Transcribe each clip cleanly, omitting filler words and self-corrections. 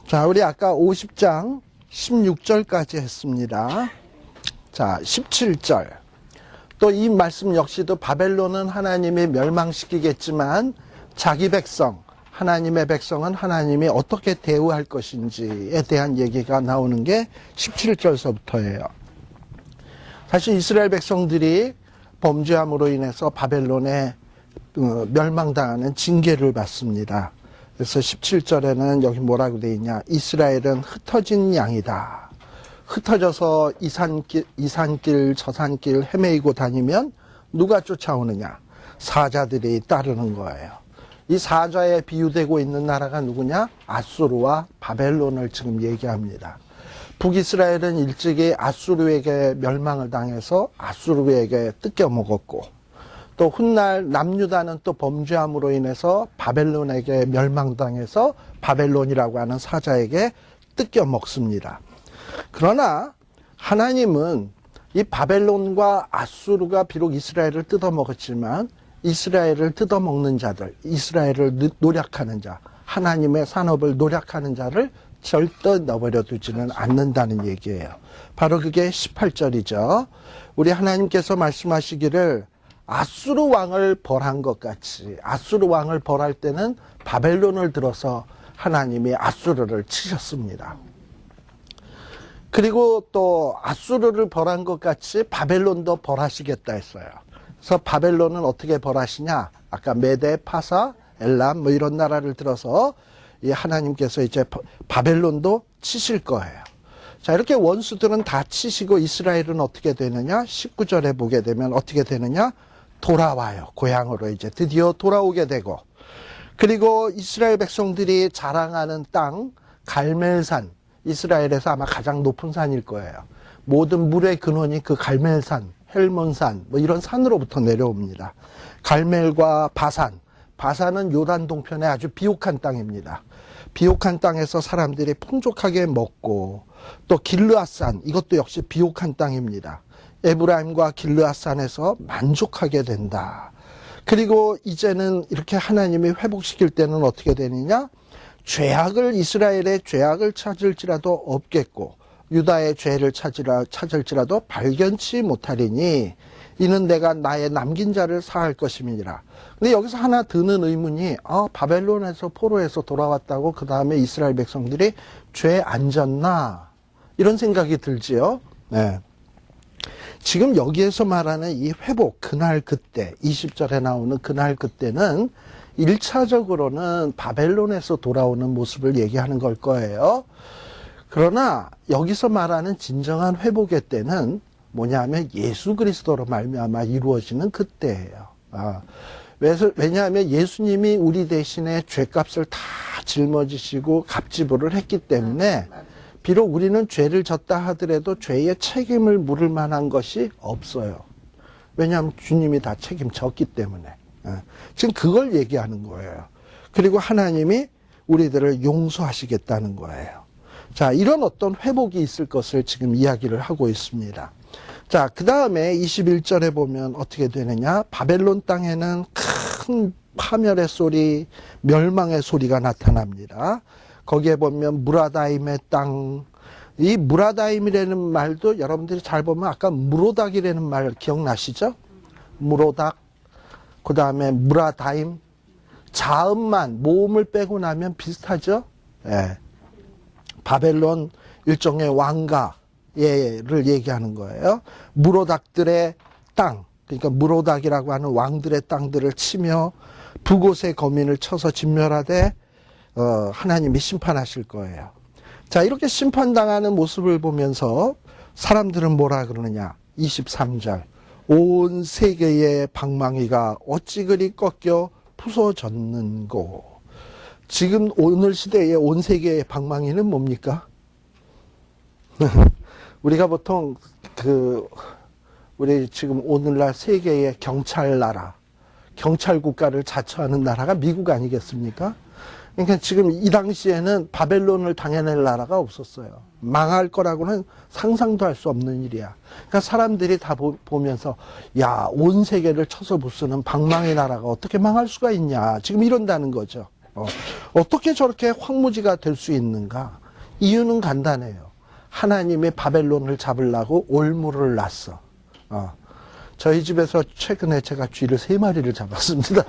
자, 우리 아까 50장 16절까지 했습니다. 자, 17절. 또 이 말씀 역시도 바벨론은 하나님이 멸망시키겠지만 자기 백성, 하나님의 백성은 하나님이 어떻게 대우할 것인지에 대한 얘기가 나오는 게 17절서부터예요. 사실 이스라엘 백성들이 범죄함으로 인해서 바벨론에 멸망당하는 징계를 받습니다. 그래서 17절에는 여기 뭐라고 되어 있냐. 이스라엘은 흩어진 양이다. 흩어져서 이 산길 저 산길 헤매이고 다니면 누가 쫓아오느냐. 사자들이 따르는 거예요. 이 사자에 비유되고 있는 나라가 누구냐? 아수르와 바벨론을 지금 얘기합니다. 북이스라엘은 일찍이 아수르에게 멸망을 당해서 아수르에게 뜯겨먹었고, 또 훗날 남유다는 또 범죄함으로 인해서 바벨론에게 멸망당해서 바벨론이라고 하는 사자에게 뜯겨먹습니다. 그러나 하나님은 이 바벨론과 아수르가 비록 이스라엘을 뜯어먹었지만 이스라엘을 뜯어먹는 자들, 이스라엘을 노략하는 자, 하나님의 산업을 노략하는 자를 절대 내버려 두지는 않는다는 얘기예요. 바로 그게 18절이죠. 우리 하나님께서 말씀하시기를 아수르 왕을 벌한 것 같이, 아수르 왕을 벌할 때는 바벨론을 들어서 하나님이 아수르를 치셨습니다. 그리고 또 아수르를 벌한 것 같이 바벨론도 벌하시겠다 했어요. 그래서 바벨론은 어떻게 벌하시냐? 아까 메데, 파사, 엘람 뭐 이런 나라를 들어서 이 하나님께서 이제 바벨론도 치실 거예요. 자, 이렇게 원수들은 다 치시고 이스라엘은 어떻게 되느냐? 19절에 보게 되면 어떻게 되느냐? 돌아와요. 고향으로 이제 드디어 돌아오게 되고, 그리고 이스라엘 백성들이 자랑하는 땅 갈멜산, 이스라엘에서 아마 가장 높은 산일 거예요. 모든 물의 근원이 그 갈멜산, 헬몬산 뭐 이런 산으로부터 내려옵니다. 갈멜과 바산, 바산은 요단 동편의 아주 비옥한 땅입니다. 비옥한 땅에서 사람들이 풍족하게 먹고, 또 길르앗산, 이것도 역시 비옥한 땅입니다. 에브라임과 길르앗산에서 만족하게 된다. 그리고 이제는 이렇게 하나님이 회복시킬 때는 어떻게 되느냐? 이스라엘의 죄악을 찾을지라도 없겠고 유다의 죄를 찾을지라도 발견치 못하리니 이는 내가 나의 남긴 자를 사할 것임이니라. 근데 여기서 하나 드는 의문이, 바벨론에서 포로에서 돌아왔다고 그 다음에 이스라엘 백성들이 죄 안 졌나? 이런 생각이 들지요. 네. 지금 여기에서 말하는 이 회복, 그날 그때, 20절에 나오는 그날 그때는 1차적으로는 바벨론에서 돌아오는 모습을 얘기하는 걸 거예요. 그러나 여기서 말하는 진정한 회복의 때는 뭐냐면 예수 그리스도로 말미암아 이루어지는 그때예요. 왜냐하면 예수님이 우리 대신에 죄값을 다 짊어지시고 갑지불을 했기 때문에 비록 우리는 죄를 졌다 하더라도 죄의 책임을 물을 만한 것이 없어요. 왜냐하면 주님이 다 책임졌기 때문에. 지금 그걸 얘기하는 거예요. 그리고 하나님이 우리들을 용서하시겠다는 거예요. 자, 이런 어떤 회복이 있을 것을 지금 이야기를 하고 있습니다. 자, 그 다음에 21절에 보면 어떻게 되느냐? 바벨론 땅에는 큰 파멸의 소리, 멸망의 소리가 나타납니다. 거기에 보면 무라다임의 땅, 이 무라다임이라는 말도 여러분들이 잘 보면 아까 무로닥이라는 말 기억나시죠? 무로닥, 그 다음에 무라다임, 자음만, 모음을 빼고 나면 비슷하죠? 예. 바벨론 일종의 왕가를 얘기하는 거예요. 무로닥들의 땅, 그러니까 무로닥이라고 하는 왕들의 땅들을 치며 북곳의 거민을 쳐서 진멸하되 하나님이 심판하실 거예요. 자, 이렇게 심판당하는 모습을 보면서 사람들은 뭐라 그러느냐? 23절. 온 세계의 방망이가 어찌 그리 꺾여 부서졌는고. 지금 오늘 시대의 온 세계의 방망이는 뭡니까? 우리가 보통 우리 지금 오늘날 세계의 경찰 나라, 경찰 국가를 자처하는 나라가 미국 아니겠습니까? 그러니까 지금 이 당시에는 바벨론을 당해낼 나라가 없었어요. 망할 거라고는 상상도 할 수 없는 일이야. 그러니까 사람들이 다 보면서 야, 온 세계를 쳐서 부수는 방망이 나라가 어떻게 망할 수가 있냐. 지금 이런다는 거죠. 어떻게 저렇게 황무지가 될 수 있는가? 이유는 간단해요. 하나님이 바벨론을 잡으려고 올무를 놨어. 저희 집에서 최근에 제가 쥐를 3마리를 잡았습니다.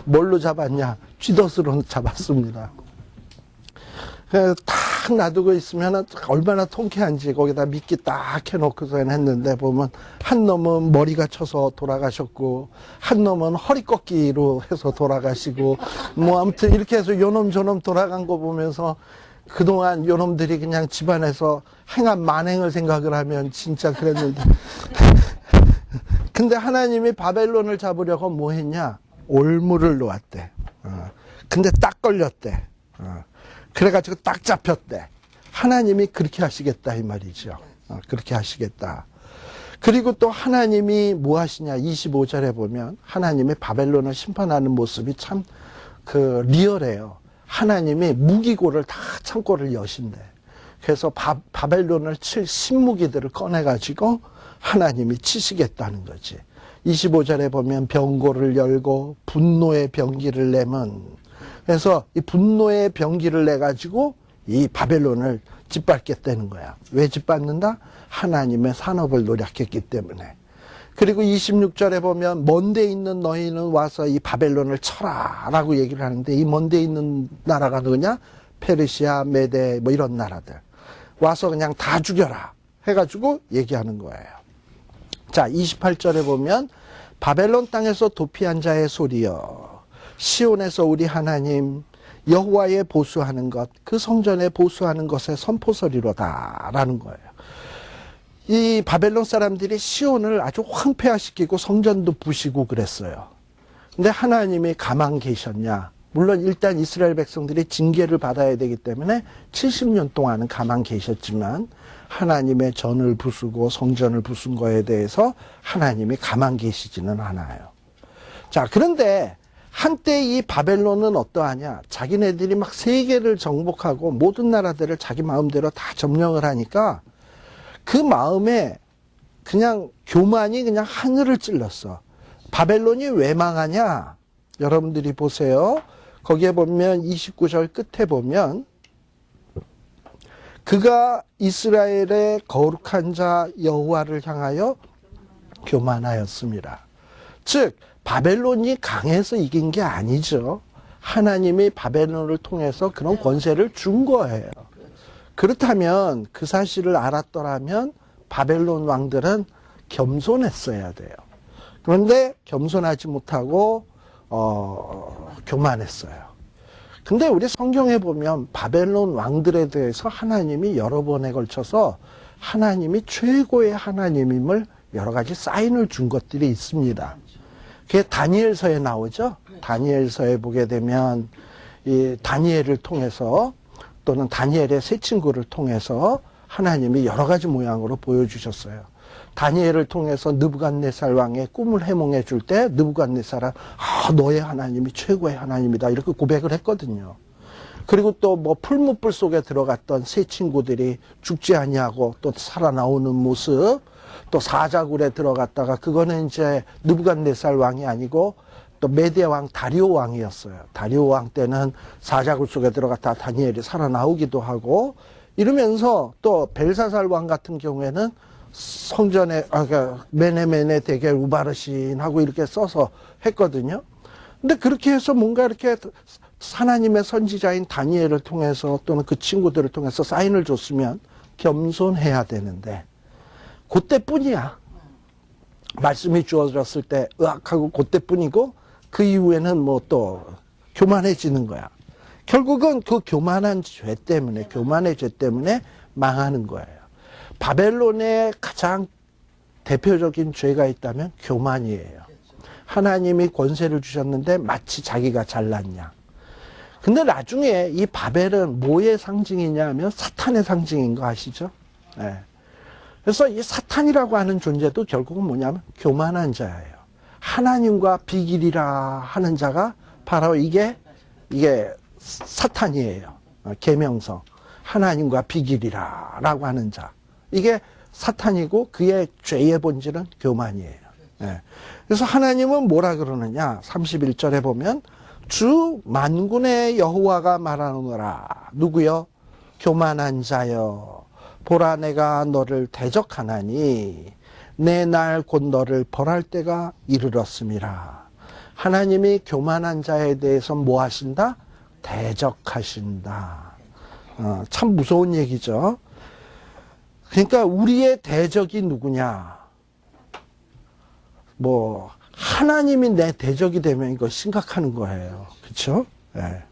뭘로 잡았냐? 쥐덫으로 잡았습니다. 딱 놔두고 있으면 얼마나 통쾌한지 거기다 미끼 딱 해놓고서 했는데 보면 한 놈은 머리가 쳐서 돌아가셨고 한 놈은 허리 꺾기로 해서 돌아가시고 뭐 아무튼 이렇게 해서 요놈 저놈 돌아간 거 보면서 그동안 요놈들이 그냥 집안에서 행한 만행을 생각을 하면 진짜 그랬는데 근데 하나님이 바벨론을 잡으려고 뭐 했냐? 올무를 놓았대. 근데 딱 걸렸대. 그래가지고 딱 잡혔대. 하나님이 그렇게 하시겠다 이 말이죠. 그렇게 하시겠다. 그리고 또 하나님이 뭐 하시냐? 25절에 보면 하나님이 바벨론을 심판하는 모습이 참 리얼해요. 하나님이 무기고를 다 창고를 여신대. 그래서 바벨론을 칠 신무기들을 꺼내가지고 하나님이 치시겠다는 거지. 25절에 보면 병고를 열고 분노의 병기를 내면, 그래서 이 분노의 병기를 내가지고 이 바벨론을 짓밟겠다는 거야. 왜 짓밟는다? 하나님의 산업을 노력했기 때문에. 그리고 26절에 보면 먼데 있는 너희는 와서 이 바벨론을 쳐라 라고 얘기를 하는데, 이 먼데 있는 나라가 누구냐? 페르시아, 메데 뭐 이런 나라들 와서 그냥 다 죽여라 해가지고 얘기하는 거예요. 자, 28절에 보면 바벨론 땅에서 도피한 자의 소리여, 시온에서 우리 하나님 여호와의 보수하는 것, 그 성전에 보수하는 것의 선포소리로다 라는 거예요. 이 바벨론 사람들이 시온을 아주 황폐화시키고 성전도 부시고 그랬어요. 근데 하나님이 가만 계셨냐? 물론 일단 이스라엘 백성들이 징계를 받아야 되기 때문에 70년 동안은 가만 계셨지만 하나님의 전을 부수고 성전을 부순 거에 대해서 하나님이 가만 계시지는 않아요. 자, 그런데 한때 이 바벨론은 어떠하냐? 자기네들이 막 세계를 정복하고 모든 나라들을 자기 마음대로 다 점령을 하니까 그 마음에 그냥 교만이 그냥 하늘을 찔렀어. 바벨론이 왜 망하냐? 여러분들이 보세요. 거기에 보면 29절 끝에 보면 그가 이스라엘의 거룩한 자 여호와를 향하여 교만하였습니다. 즉 바벨론이 강해서 이긴 게 아니죠. 하나님이 바벨론을 통해서 그런 권세를 준 거예요. 그렇다면 그 사실을 알았더라면 바벨론 왕들은 겸손했어야 돼요. 그런데 겸손하지 못하고 교만했어요. 근데 우리 성경에 보면 바벨론 왕들에 대해서 하나님이 여러 번에 걸쳐서 하나님이 최고의 하나님임을 여러 가지 사인을 준 것들이 있습니다. 그게 다니엘서에 나오죠. 다니엘서에 보게 되면 이 다니엘을 통해서 또는 다니엘의 세 친구를 통해서 하나님이 여러 가지 모양으로 보여주셨어요. 다니엘을 통해서 느부갓네살 왕의 꿈을 해몽해 줄 때 느부갓네살은 너의 하나님이 최고의 하나님이다 이렇게 고백을 했거든요. 그리고 또 뭐 풀무불 속에 들어갔던 세 친구들이 죽지 아니하고 또 살아나오는 모습, 또 사자굴에 들어갔다가 그거는 이제 느부갓네살 왕이 아니고 또 메대 왕 다리오 왕이었어요. 다리오 왕 때는 사자굴 속에 들어갔다 다니엘이 살아나오기도 하고 이러면서 또 벨사살 왕 같은 경우에는 성전에 메네메네 데겔 우바르신 하고 이렇게 써서 했거든요. 근데 그렇게 해서 뭔가 이렇게 하나님의 선지자인 다니엘을 통해서 또는 그 친구들을 통해서 사인을 줬으면 겸손해야 되는데 그때뿐이야. 말씀이 주어졌을 때 으악하고 그때뿐이고 그 이후에는 뭐 또 교만해지는 거야. 결국은 그 교만한 죄 때문에, 교만의 죄 때문에 망하는 거예요. 바벨론의 가장 대표적인 죄가 있다면 교만이에요. 하나님이 권세를 주셨는데 마치 자기가 잘났냐. 근데 나중에 이 바벨은 뭐의 상징이냐 하면 사탄의 상징인 거 아시죠? 네. 그래서 이 사탄이라고 하는 존재도 결국은 뭐냐면 교만한 자예요. 하나님과 비길이라 하는 자가 바로 이게 사탄이에요. 계명성. 하나님과 비길이라 라고 하는 자. 이게 사탄이고 그의 죄의 본질은 교만이에요. 네. 그래서 하나님은 뭐라 그러느냐? 31절에 보면 주 만군의 여호와가 말하노라. 누구요? 교만한 자여, 보라 내가 너를 대적하나니 내 날 곧 너를 벌할 때가 이르렀음이라. 하나님이 교만한 자에 대해서 뭐 하신다? 대적하신다. 참 무서운 얘기죠. 그러니까 우리의 대적이 누구냐? 뭐 하나님이 내 대적이 되면 이거 심각한 거예요. 그렇죠? 네.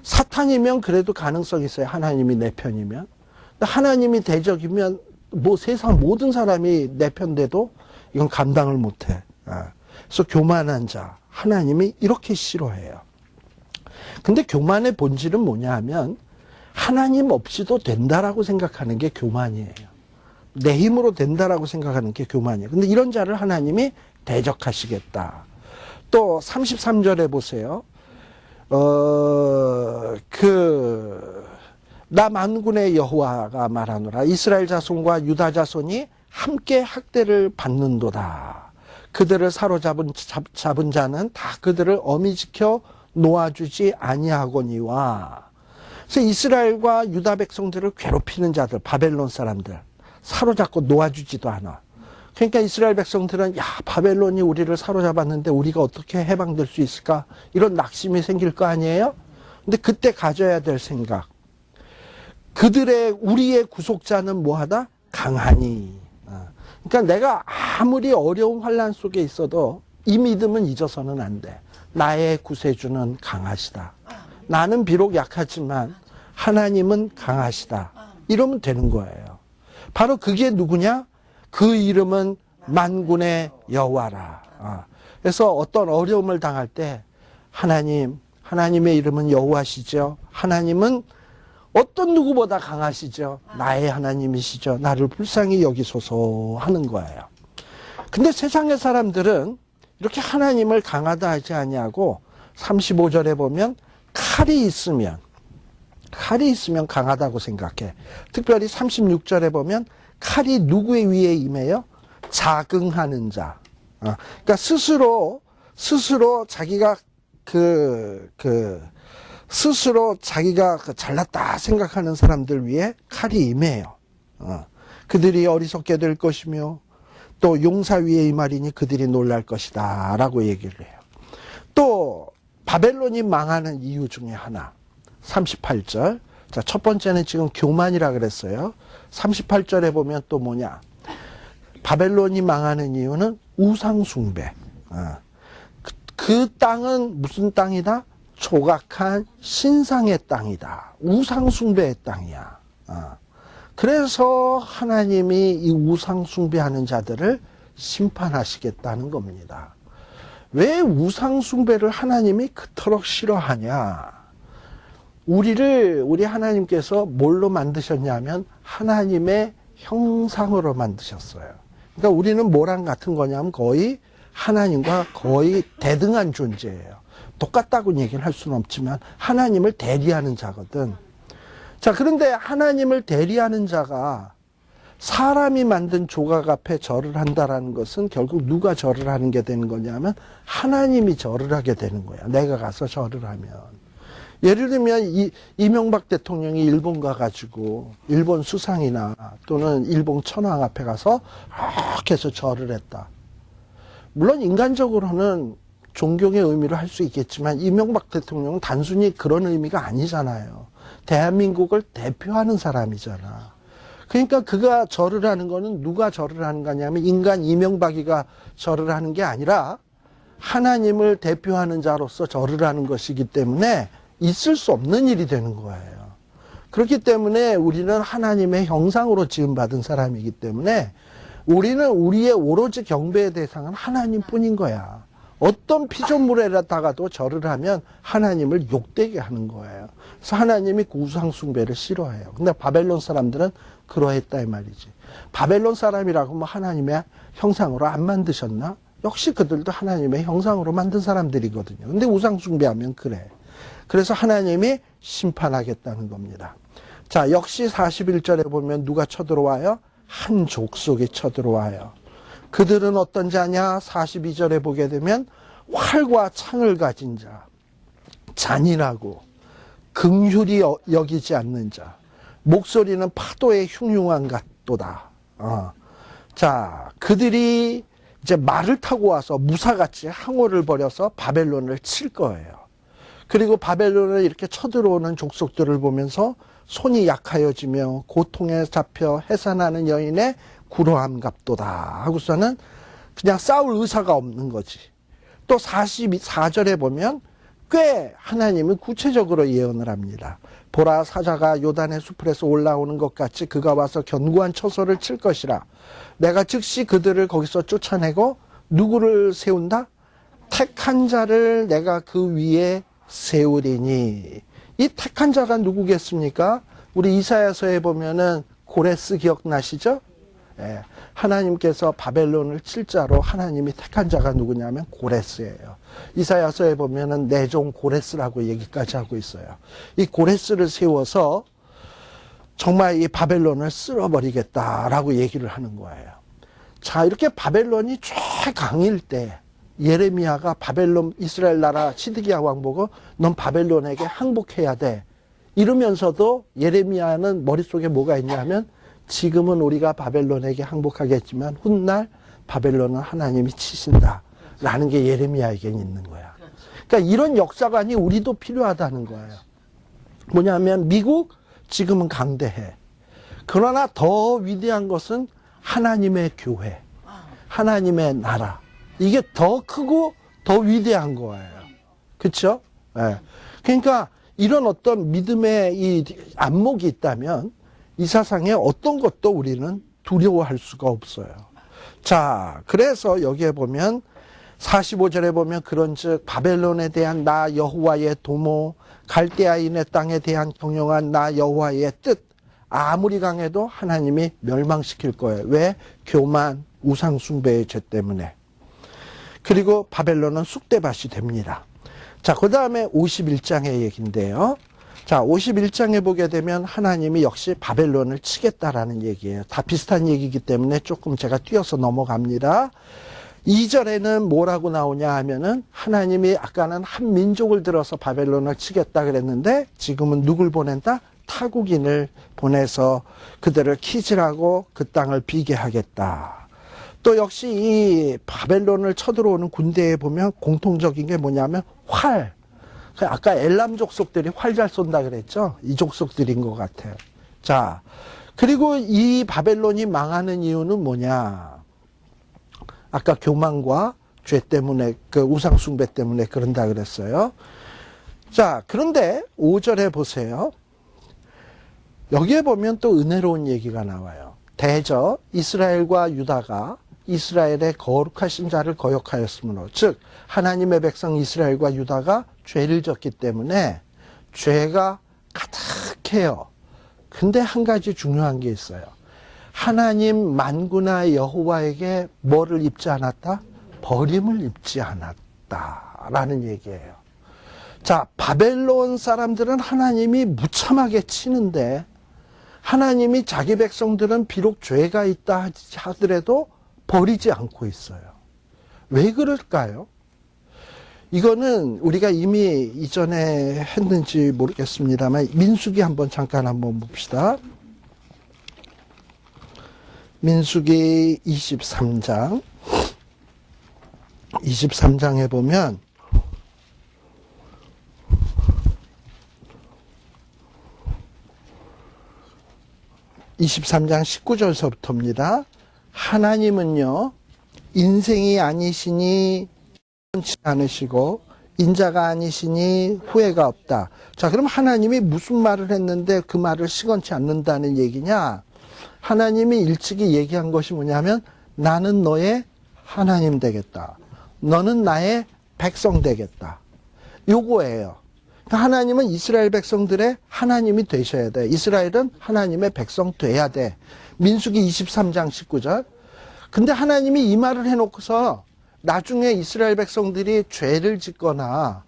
사탄이면 그래도 가능성이 있어요. 하나님이 내 편이면. 하나님이 대적이면 뭐 세상 모든 사람이 내 편돼도 이건 감당을 못해. 그래서 교만한 자, 하나님이 이렇게 싫어해요. 근데 교만의 본질은 뭐냐 하면 하나님 없이도 된다라고 생각하는 게 교만이에요. 내 힘으로 된다라고 생각하는 게 교만이에요. 근데 이런 자를 하나님이 대적하시겠다. 또 33절에 보세요. 나 만군의 여호와가 말하노라. 이스라엘 자손과 유다 자손이 함께 학대를 받는도다. 그들을 사로잡은 자는 다 그들을 엄히 지켜 놓아주지 아니하거니와. 그래서 이스라엘과 유다 백성들을 괴롭히는 자들, 바벨론 사람들 사로잡고 놓아주지도 않아. 그러니까 이스라엘 백성들은 야, 바벨론이 우리를 사로잡았는데 우리가 어떻게 해방될 수 있을까? 이런 낙심이 생길 거 아니에요? 근데 그때 가져야 될 생각. 우리의 구속자는 뭐하다? 강하니. 그러니까 내가 아무리 어려운 환난 속에 있어도 이 믿음은 잊어서는 안 돼. 나의 구세주는 강하시다. 나는 비록 약하지만 하나님은 강하시다. 이러면 되는 거예요. 바로 그게 누구냐? 그 이름은 만군의 여호와라. 그래서 어떤 어려움을 당할 때 하나님의 이름은 여호와시죠. 하나님은 어떤 누구보다 강하시죠. 나의 하나님이시죠. 나를 불쌍히 여기소서 하는 거예요. 근데 세상의 사람들은 이렇게 하나님을 강하다 하지 아니하고 35절에 보면 칼이 있으면 강하다고 생각해. 특별히 36절에 보면 칼이 누구의 위에 임해요? 자긍하는 자. 그러니까 스스로 자기가 스스로 자기가 잘났다 생각하는 사람들 위에 칼이 임해요. 그들이 어리석게 될 것이며 또 용사 위에 임하리니 그들이 놀랄 것이다 라고 얘기를 해요. 또 바벨론이 망하는 이유 중에 하나 38절. 자, 첫 번째는 지금 교만이라 그랬어요. 38절에 보면 또 뭐냐? 바벨론이 망하는 이유는 우상숭배. 그 땅은 무슨 땅이다? 조각한 신상의 땅이다. 우상숭배의 땅이야. 그래서 하나님이 이 우상숭배하는 자들을 심판하시겠다는 겁니다. 왜 우상숭배를 하나님이 그토록 싫어하냐? 우리 하나님께서 뭘로 만드셨냐면 하나님의 형상으로 만드셨어요. 그러니까 우리는 뭐랑 같은 거냐면 거의 하나님과 거의 대등한 존재예요. 똑같다고 얘기는 할 수는 없지만 하나님을 대리하는 자거든. 자, 그런데 하나님을 대리하는 자가 사람이 만든 조각 앞에 절을 한다라는 것은 결국 누가 절을 하는 게 되는 거냐면 하나님이 절을 하게 되는 거야. 내가 가서 절을 하면. 예를 들면 이명박 대통령이 일본 가가지고 일본 수상이나 또는 일본 천황 앞에 가서 이렇게 해서 절을 했다. 물론 인간적으로는 존경의 의미로 할 수 있겠지만 이명박 대통령은 단순히 그런 의미가 아니잖아요. 대한민국을 대표하는 사람이잖아. 그러니까 그가 절을 하는 거는 누가 절을 하는 거냐면 인간 이명박이가 절을 하는 게 아니라 하나님을 대표하는 자로서 절을 하는 것이기 때문에 있을 수 없는 일이 되는 거예요. 그렇기 때문에 우리는 하나님의 형상으로 지음받은 사람이기 때문에 우리는 우리의 오로지 경배의 대상은 하나님뿐인 거야. 어떤 피조물에다가도 절을 하면 하나님을 욕되게 하는 거예요. 그래서 하나님이 우상 숭배를 싫어해요. 근데 바벨론 사람들은 그러했다 이 말이지. 바벨론 사람이라고 뭐 하나님의 형상으로 안 만드셨나? 역시 그들도 하나님의 형상으로 만든 사람들이거든요. 근데 우상 숭배하면 그래. 그래서 하나님이 심판하겠다는 겁니다. 자, 역시 41절에 보면 누가 쳐들어와요? 한 족속이 쳐들어와요. 그들은 어떤 자냐? 42절에 보게 되면 활과 창을 가진 자. 잔인하고 긍휼히 여기지 않는 자, 목소리는 파도의 흉흉한 같도다. 자, 그들이 이제 말을 타고 와서 무사같이 항오를 벌여서 바벨론을 칠 거예요. 그리고 바벨론을 이렇게 쳐들어오는 족속들을 보면서 손이 약하여지며 고통에 잡혀 해산하는 여인의 구로함 같도다 하고서는 그냥 싸울 의사가 없는 거지. 또 44절에 보면 꽤 하나님은 구체적으로 예언을 합니다. 보라, 사자가 요단의 숲에서 올라오는 것 같이 그가 와서 견고한 처소를 칠 것이라. 내가 즉시 그들을 거기서 쫓아내고 누구를 세운다? 택한 자를 내가 그 위에 세우리니. 이 택한 자가 누구겠습니까? 우리 이사야서에 보면은 고레스 기억나시죠? 예, 하나님께서 바벨론을 칠 자로 하나님이 택한 자가 누구냐면 고레스예요. 이사야서에 보면은 내 종 고레스라고 얘기까지 하고 있어요. 이 고레스를 세워서 정말 이 바벨론을 쓸어버리겠다라고 얘기를 하는 거예요. 자, 이렇게 바벨론이 최강일 때 예레미야가 바벨론 이스라엘 나라 시드기야 왕 보고 넌 바벨론에게 항복해야 돼. 이러면서도 예레미야는 머릿속에 뭐가 있냐면 지금은 우리가 바벨론에게 항복하겠지만 훗날 바벨론은 하나님이 치신다 라는 게 예레미야에겐 있는 거야. 그러니까 이런 역사관이 우리도 필요하다는 거예요. 뭐냐면 미국 지금은 강대해. 그러나 더 위대한 것은 하나님의 교회, 하나님의 나라. 이게 더 크고 더 위대한 거예요. 그렇죠? 네. 그러니까 이런 어떤 믿음의 이 안목이 있다면 이 세상에 어떤 것도 우리는 두려워할 수가 없어요. 자, 그래서 여기에 보면 45절에 보면 그런즉 바벨론에 대한 나 여호와의 도모, 갈대아인의 땅에 대한 경영한 나 여호와의 뜻, 아무리 강해도 하나님이 멸망시킬 거예요. 왜? 교만, 우상 숭배의 죄 때문에. 그리고 바벨론은 쑥대밭이 됩니다. 자, 그 다음에 51장의 얘기인데요. 자, 51장에 보게 되면 하나님이 역시 바벨론을 치겠다라는 얘기예요. 다 비슷한 얘기이기 때문에 조금 제가 뛰어서 넘어갑니다. 2절에는 뭐라고 나오냐 하면은 하나님이 아까는 한 민족을 들어서 바벨론을 치겠다 그랬는데 지금은 누굴 보낸다? 타국인을 보내서 그들을 키질하고 그 땅을 비게 하겠다. 또 역시 이 바벨론을 쳐들어오는 군대에 보면 공통적인 게 뭐냐면 활. 아까 엘람 족속들이 활 잘 쏜다 그랬죠? 이 족속들인 것 같아요. 자, 그리고 이 바벨론이 망하는 이유는 뭐냐? 아까 교만과 죄 때문에, 그 우상숭배 때문에 그런다 그랬어요. 자, 그런데 5절에 보세요. 여기에 보면 또 은혜로운 얘기가 나와요. 대저 이스라엘과 유다가 이스라엘의 거룩하신 자를 거역하였으므로, 즉 하나님의 백성 이스라엘과 유다가 죄를 졌기 때문에 죄가 가득해요. 근데 한 가지 중요한 게 있어요. 하나님 만군의 여호와에게 뭐를 입지 않았다? 버림을 입지 않았다라는 얘기예요. 자, 바벨론 사람들은 하나님이 무참하게 치는데 하나님이 자기 백성들은 비록 죄가 있다 하더라도 버리지 않고 있어요. 왜 그럴까요? 이거는 우리가 이미 이전에 했는지 모르겠습니다만 민수기 잠깐 한번 봅시다. 민수기 23장 23장에 보면 (23장 19절서부터입니다) 하나님은요 인생이 아니시니 원치 않으시고 인자가 아니시니 후회가 없다. 자, 그럼 하나님이 무슨 말을 했는데 그 말을 시건치 않는다는 얘기냐? 하나님이 일찍이 얘기한 것이 뭐냐면 나는 너의 하나님 되겠다. 너는 나의 백성 되겠다. 요거예요. 그러니까 하나님은 이스라엘 백성들의 하나님이 되셔야 돼. 이스라엘은 하나님의 백성 돼야 돼. 민수기 23장 19절. 근데 하나님이 이 말을 해놓고서 나중에 이스라엘 백성들이 죄를 짓거나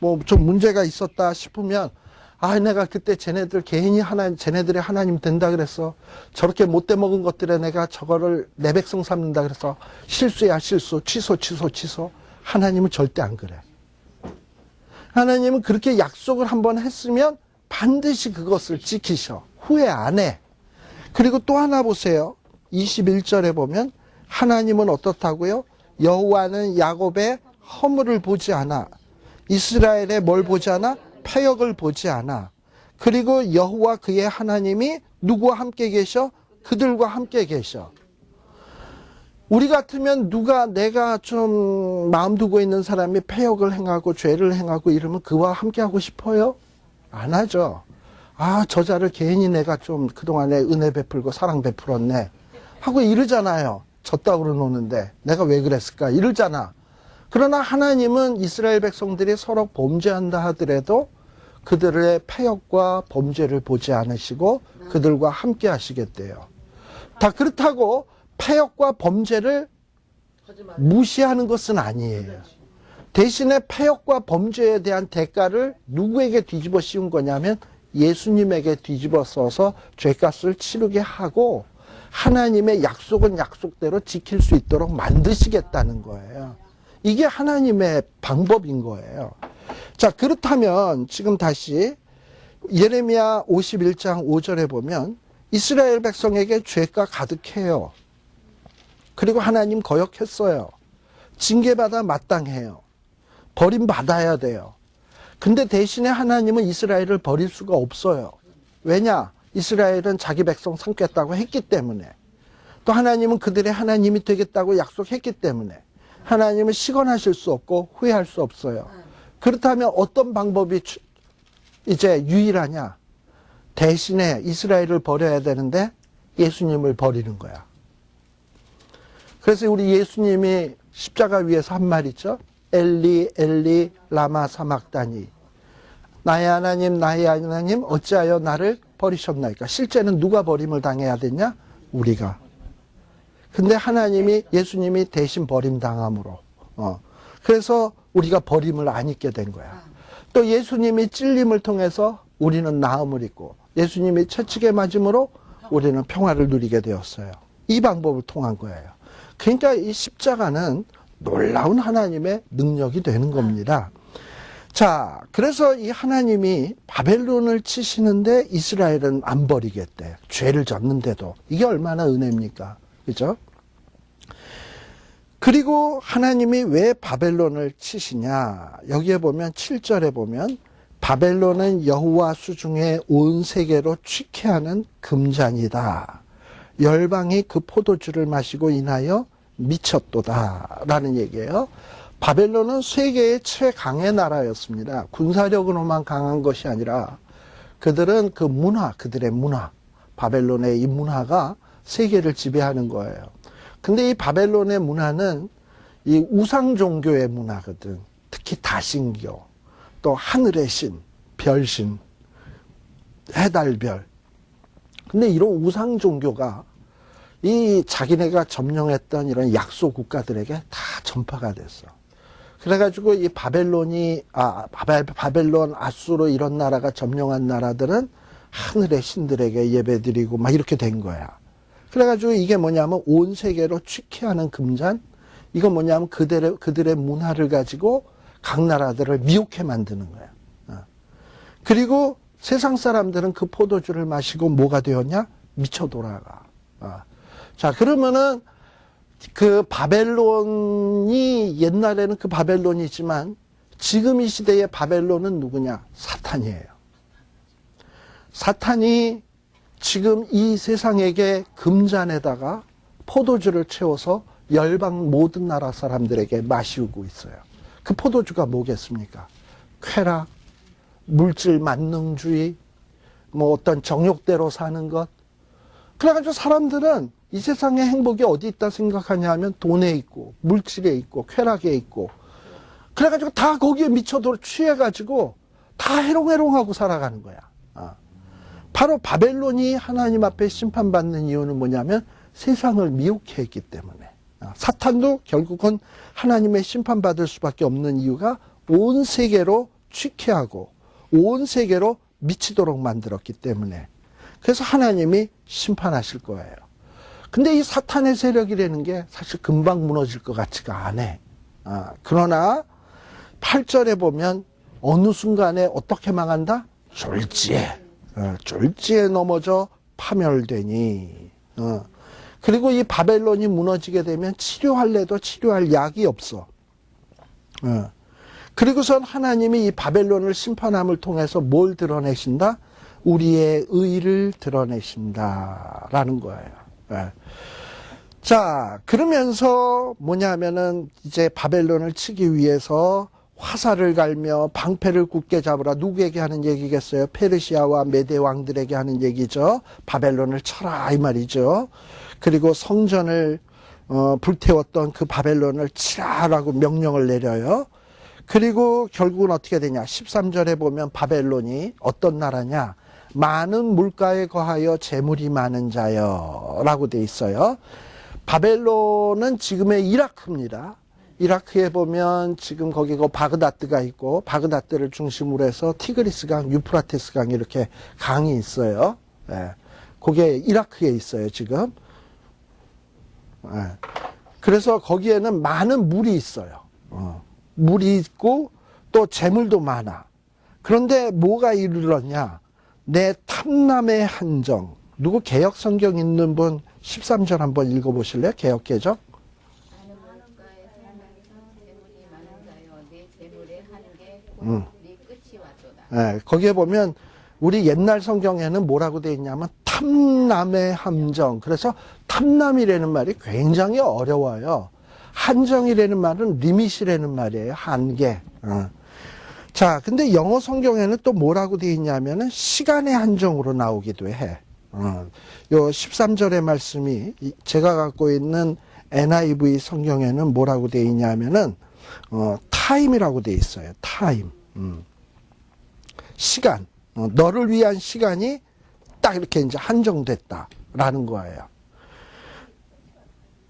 뭐 좀 문제가 있었다 싶으면 아, 내가 그때 쟤네들 개인이 쟤네들의 하나님 된다 그랬어. 저렇게 못돼 먹은 것들에 내가 저거를 내 백성 삼는다 그래서 실수야 실수. 취소. 하나님은 절대 안 그래. 하나님은 그렇게 약속을 한번 했으면 반드시 그것을 지키셔. 후회 안 해. 그리고 또 하나 보세요. 21절에 보면 하나님은 어떻다고요? 여호와는 야곱의 허물을 보지 않아. 이스라엘의 뭘 보지 않아? 패역을 보지 않아. 그리고 여호와 그의 하나님이 누구와 함께 계셔? 그들과 함께 계셔. 우리 같으면 내가 좀 마음 두고 있는 사람이 패역을 행하고 죄를 행하고 이러면 그와 함께 하고 싶어요? 안 하죠. 저자를 괜히 내가 좀 그동안에 은혜 베풀고 사랑 베풀었네 하고 이러잖아요. 졌다고 노는데 내가 왜 그랬을까 이러잖아. 그러나 하나님은 이스라엘 백성들이 서로 범죄한다 하더라도 그들의 패역과 범죄를 보지 않으시고 그들과 함께 하시겠대요. 다 그렇다고 패역과 범죄를 무시하는 것은 아니에요. 대신에 패역과 범죄에 대한 대가를 누구에게 뒤집어 씌운 거냐면 예수님에게 뒤집어 써서 죄값을 치르게 하고 하나님의 약속은 약속대로 지킬 수 있도록 만드시겠다는 거예요. 이게 하나님의 방법인 거예요. 자, 그렇다면 지금 다시 예레미야 51장 5절에 보면 이스라엘 백성에게 죄가 가득해요. 그리고 하나님 거역했어요. 징계받아 마땅해요. 버림받아야 돼요. 근데 대신에 하나님은 이스라엘을 버릴 수가 없어요. 왜냐? 이스라엘은 자기 백성 삼겠다고 했기 때문에. 또 하나님은 그들의 하나님이 되겠다고 약속했기 때문에. 하나님은 시건하실 수 없고 후회할 수 없어요. 그렇다면 어떤 방법이 이제 유일하냐? 대신에 이스라엘을 버려야 되는데 예수님을 버리는 거야. 그래서 우리 예수님이 십자가 위에서 한 말 있죠. 엘리 엘리 라마 사막다니. 나의 하나님 어찌하여 나를 버리셨나이까. 실제는 누가 버림을 당해야 됐냐? 우리가. 근데 예수님이 대신 버림당함으로. 그래서 우리가 버림을 안 입게 된 거야. 또 예수님이 찔림을 통해서 우리는 나음을 입고 예수님이 채찍에 맞음으로 우리는 평화를 누리게 되었어요. 이 방법을 통한 거예요. 그러니까 이 십자가는 놀라운 하나님의 능력이 되는 겁니다. 자, 그래서 이 하나님이 바벨론을 치시는데 이스라엘은 안 버리겠대. 죄를 졌는데도. 이게 얼마나 은혜입니까? 그죠? 그리고 하나님이 왜 바벨론을 치시냐? 여기에 보면 7절에 보면 바벨론은 여호와 수중에 온 세계로 취케하는 금잔이다. 열방이 그 포도주를 마시고 인하여 미쳤도다 라는 얘기예요. 바벨론은 세계의 최강의 나라였습니다. 군사력으로만 강한 것이 아니라 그들은 그들의 문화, 바벨론의 이 문화가 세계를 지배하는 거예요. 근데 이 바벨론의 문화는 이 우상 종교의 문화거든. 특히 다신교, 또 하늘의 신, 별신, 해달별. 근데 이런 우상 종교가 이 자기네가 점령했던 이런 약소 국가들에게 다 전파가 됐어. 그래가지고 이 바벨론, 아수르 이런 나라가 점령한 나라들은 하늘의 신들에게 예배드리고 막 이렇게 된 거야. 그래가지고 이게 뭐냐면 온 세계로 취케하는 금잔, 이거 뭐냐면 그들의 문화를 가지고 각 나라들을 미혹해 만드는 거야. 그리고 세상 사람들은 그 포도주를 마시고 뭐가 되었냐? 미쳐 돌아가. 자, 그러면은 그 바벨론이 옛날에는 그 바벨론이지만 지금 이 시대의 바벨론은 누구냐? 사탄이에요. 사탄이 지금 이 세상에게 금잔에다가 포도주를 채워서 열방 모든 나라 사람들에게 마시우고 있어요. 그 포도주가 뭐겠습니까? 쾌락, 물질 만능주의, 어떤 정욕대로 사는 것. 그래가지고 사람들은 이 세상의 행복이 어디 있다 생각하냐 하면 돈에 있고, 물질에 있고, 쾌락에 있고. 그래가지고 다 거기에 미쳐도 취해가지고 다 해롱해롱하고 살아가는 거야. 바로 바벨론이 하나님 앞에 심판받는 이유는 뭐냐면 세상을 미혹해 했기 때문에. 사탄도 결국은 하나님의 심판받을 수밖에 없는 이유가 온 세계로 취케하고 온 세계로 미치도록 만들었기 때문에. 그래서 하나님이 심판하실 거예요. 근데 이 사탄의 세력이라는 게 사실 금방 무너질 것 같지가 않아. 그러나 8절에 보면 어느 순간에 어떻게 망한다? 졸지에 넘어져 파멸되니. 그리고 이 바벨론이 무너지게 되면 치료할래도 치료할 약이 없어. 그리고선 하나님이 이 바벨론을 심판함을 통해서 뭘 드러내신다? 우리의 의를 드러내신다라는 거예요. 자, 그러면서 뭐냐면은 이제 바벨론을 치기 위해서 화살을 갈며 방패를 굳게 잡으라. 누구에게 하는 얘기겠어요? 페르시아와 메대 왕들에게 하는 얘기죠. 바벨론을 쳐라 이 말이죠. 그리고 성전을 불태웠던 그 바벨론을 치라라고 명령을 내려요. 그리고 결국은 어떻게 되냐? 13절에 보면 바벨론이 어떤 나라냐? 많은 물가에 거하여 재물이 많은 자여 라고 돼 있어요. 바벨론은 지금의 이라크입니다. 이라크에 보면 지금 거기가 바그다드가 있고, 바그다드를 중심으로 해서 티그리스강, 유프라테스강 이렇게 강이 있어요. 그게 이라크에 있어요, 지금. 그래서 거기에는 많은 물이 있어요. 물이 있고 또 재물도 많아. 그런데 뭐가 이르렀냐? 내 탐남의 한정. 누구 개혁 성경 있는 분 13절 한번 읽어보실래요? 개혁 개정. 많은 물가에 살면서 재물이 많은 자여 내 재물의 한계 네 끝이 왔도다. 거기에 보면 우리 옛날 성경에는 뭐라고 되어 있냐면 탐남의 함정. 그래서 탐남이라는 말이 굉장히 어려워요. 한정이라는 말은 리밋이라는 말이에요. 한계. 자, 근데 영어 성경에는 또 뭐라고 되어 있냐면은 시간의 한정으로 나오기도 해. 요 13절의 말씀이 제가 갖고 있는 NIV 성경에는 뭐라고 되어 있냐면은 타임이라고 되어 있어요. 타임. 시간. 너를 위한 시간이 딱 이렇게 이제 한정됐다라는 거예요.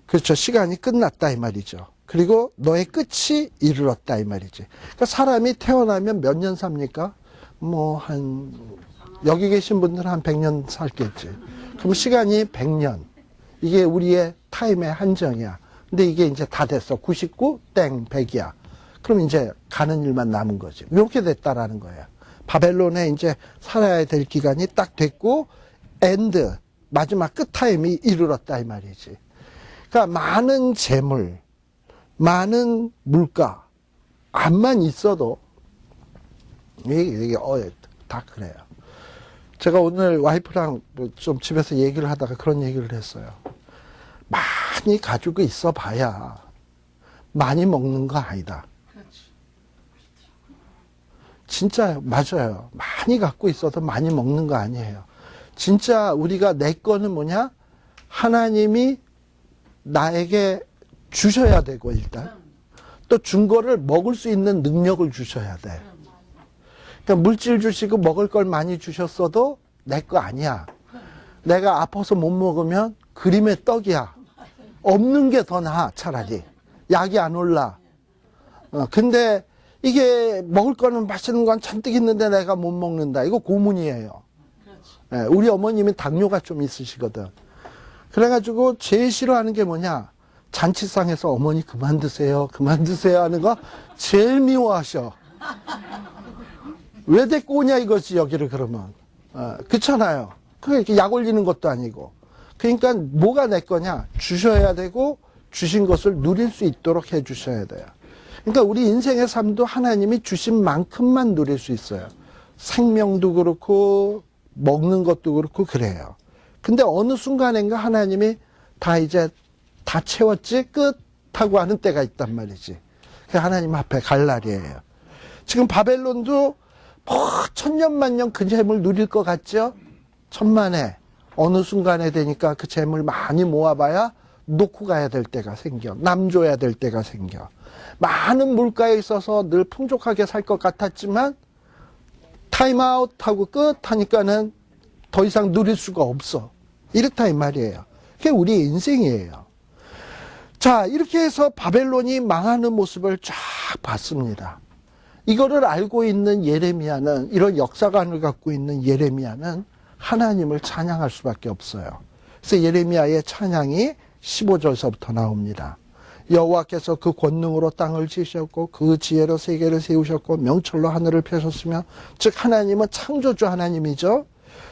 그렇죠. 시간이 끝났다 이 말이죠. 그리고 너의 끝이 이르렀다 이 말이지. 그러니까 사람이 태어나면 몇 년 삽니까? 여기 계신 분들은 한 100년 살겠지. 그럼 시간이 100년. 이게 우리의 타임의 한정이야. 근데 이게 이제 다 됐어. 99, 땡, 100이야. 그럼 이제 가는 일만 남은 거지. 이렇게 됐다라는 거야. 바벨론에 이제 살아야 될 기간이 딱 됐고, 엔드, 마지막 끝 타임이 이르렀다 이 말이지. 그러니까 많은 재물, 많은 물가, 암만 있어도, 이게 다 그래요. 제가 오늘 와이프랑 좀 집에서 얘기를 하다가 그런 얘기를 했어요. 많이 가지고 있어 봐야 많이 먹는 거 아니다. 진짜요. 맞아요. 많이 갖고 있어도 많이 먹는 거 아니에요. 진짜 우리가 내 거는 뭐냐? 하나님이 나에게 주셔야 되고 일단 또 준 거를 먹을 수 있는 능력을 주셔야 돼. 그러니까 물질 주시고 먹을 걸 많이 주셨어도 내 거 아니야. 내가 아파서 못 먹으면 그림의 떡이야. 없는 게 더 나아 차라리. 약이 안 올라. 근데 이게 먹을 거는 맛있는 건 잔뜩 있는데 내가 못 먹는다. 이거 고문이에요. 우리 어머님이 당뇨가 좀 있으시거든. 그래가지고 제일 싫어하는 게 뭐냐? 잔치상에서 어머니 그만 드세요 하는 거 제일 미워하셔. 왜 데리고 오냐 이거지 여기를 그러면. 그렇잖아요. 그게 약 올리는 것도 아니고. 그러니까 뭐가 내 거냐? 주셔야 되고 주신 것을 누릴 수 있도록 해 주셔야 돼요. 그러니까 우리 인생의 삶도 하나님이 주신 만큼만 누릴 수 있어요. 생명도 그렇고 먹는 것도 그렇고 그래요. 근데 어느 순간인가 하나님이 다 채웠지 끝 하고 하는 때가 있단 말이지. 그게 하나님 앞에 갈 날이에요. 지금 바벨론도 천년만년 그 재물 누릴 것 같죠? 천만에 어느 순간에 되니까 그 재물 많이 모아봐야 놓고 가야 될 때가 생겨. 남 줘야 될 때가 생겨. 많은 물가에 있어서 늘 풍족하게 살 것 같았지만 타임아웃 하고 끝 하니까는 더 이상 누릴 수가 없어. 이렇다 이 말이에요. 그게 우리의 인생이에요. 자, 이렇게 해서 바벨론이 망하는 모습을 쫙 봤습니다. 이거를 알고 있는 예레미야는, 이런 역사관을 갖고 있는 예레미야는 하나님을 찬양할 수밖에 없어요. 그래서 예레미야의 찬양이 15절서부터 나옵니다. 여호와께서 그 권능으로 땅을 지으셨고 그 지혜로 세계를 세우셨고 명철로 하늘을 펴셨으며, 즉 하나님은 창조주 하나님이죠.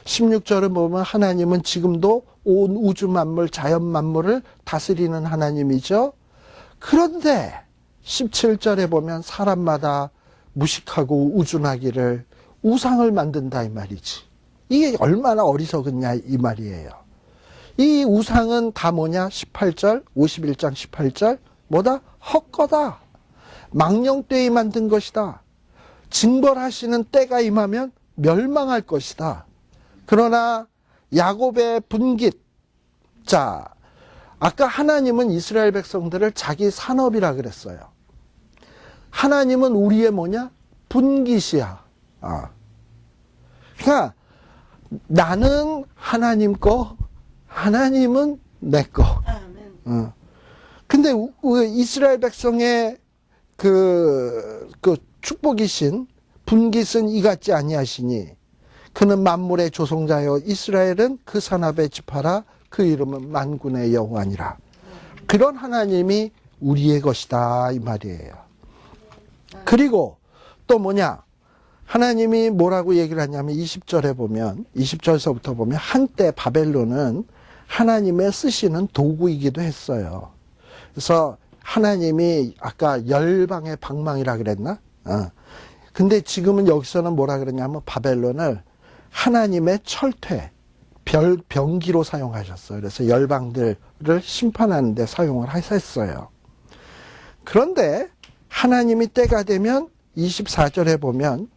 16절을 보면 하나님은 지금도 온 우주 만물, 자연 만물을 다스리는 하나님이죠. 그런데 17절에 보면 사람마다 무식하고 우준하기를 우상을 만든다 이 말이지. 이게 얼마나 어리석었냐 이 말이에요. 이 우상은 다 뭐냐? 18절, 51장 18절 뭐다? 헛거다. 망령되이 만든 것이다. 징벌하시는 때가 임하면 멸망할 것이다. 그러나 야곱의 분깃, 자, 아까 하나님은 이스라엘 백성들을 자기 산업이라 그랬어요. 하나님은 우리의 뭐냐? 분깃이야. 그러니까 나는 하나님 거, 하나님은 내 거. 근데 이스라엘 백성의 그 축복이신 분깃은 이 같지 아니하시니 그는 만물의 조성자여 이스라엘은 그 산업에 집하라 그 이름은 만군의 여호와니라. 그런 하나님이 우리의 것이다 이 말이에요. 그리고 또 뭐냐? 하나님이 뭐라고 얘기를 하냐면 20절에 보면 20절서부터 보면 한때 바벨론은 하나님의 쓰시는 도구이기도 했어요. 그래서 하나님이 아까 열방의 방망이라 그랬나? 근데 지금은 여기서는 뭐라 그러냐면 바벨론을 하나님의 철퇴, 병기로 사용하셨어요. 그래서 열방들을 심판하는 데 사용을 하셨어요. 그런데 하나님이 때가 되면 24절에 보면